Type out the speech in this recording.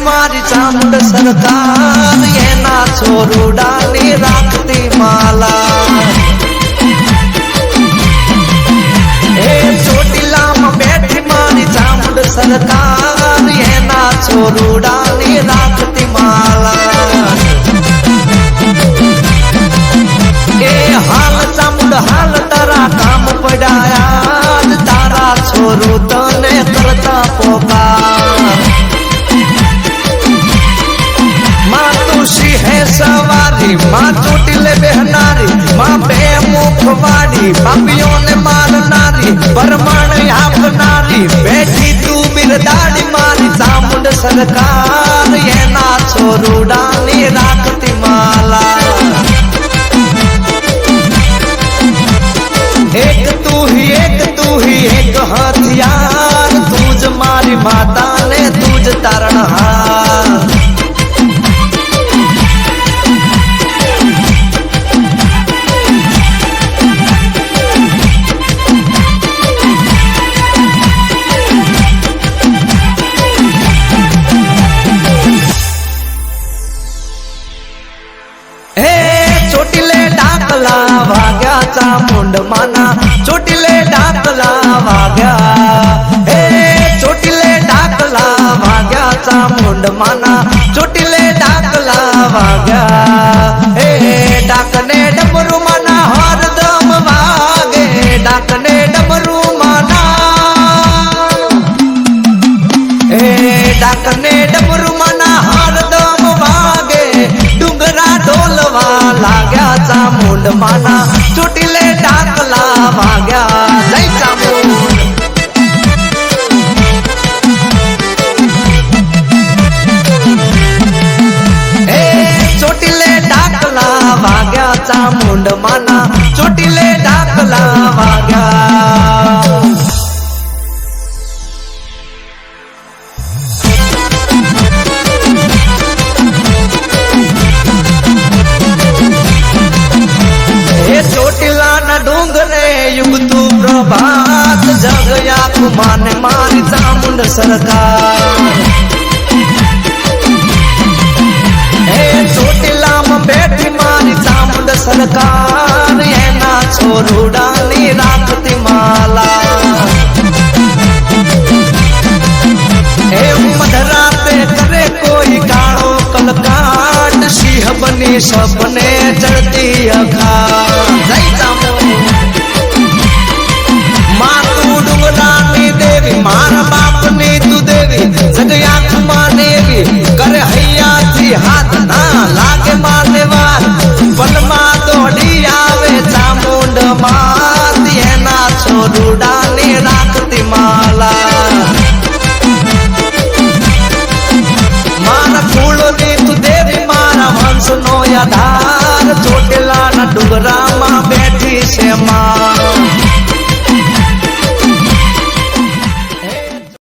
मारी चामुंड सरकार एना छोरुडानी राखती माला ચોટીલા માં બેઠી મારી ચામુંડ સરકાર એના છોરુડાની રાખતી માલા એ હાલ ચામુંડ હાલ તારા કામ પડાયા તારા છોરુ તને કરતા પોકાર माँ तुलसी है सवारी माँ चोटिले बेहनारी माँ बेमुखवाड़ी पापियों ने मारनारी परमाण आपनारी बैठी तू बिरदाड़ी मारी चामुंड सरकार ये ना छोरुडानी राखती माला एक तू ही एक हथियार तुझ मारी माता ने तुझ तारणहार चामुंड माना चोटिले डाकला वाग्या हे चोटिले डाकला वाग्या चामुंड माना चोटिले डाकला वाग्या हे डाकने डमरू माना हरदम वागे डाकने डमरू माना हे डाकने डमरू माना हरदम वागे डुंगरा ढोलवा लाग्या चामुंड माना चोटिले डाकला वाग्या जय चामुंड चोटिले डाकला वाग्या चामुंड माना चोटिले डाकला वाग्या डोंगरे युग तू प्रभात जगया कुमान मारी चामुंड सरकार चोटिला में बैठी मारी चामुंड सरकार एना छोरुडानी राखती माला मधराते करे कोई काड़ो कलकाट सिंह बनी सपने चढ़ती अखाड़ जय चामुंड माँ तू डुंगरानी देवी मारा बाप ने तू देवी जगया कुमा देवी करे हैया थी हाथ ना लागे मारने वार पल माँ दौड़ी आवे चामुंड मात ये ना छोरुडानी राखती माला मारा फूलो दी तू देवी मारा वंश नो आधार चोटिला न डुंगरा माँ बैठी से माँ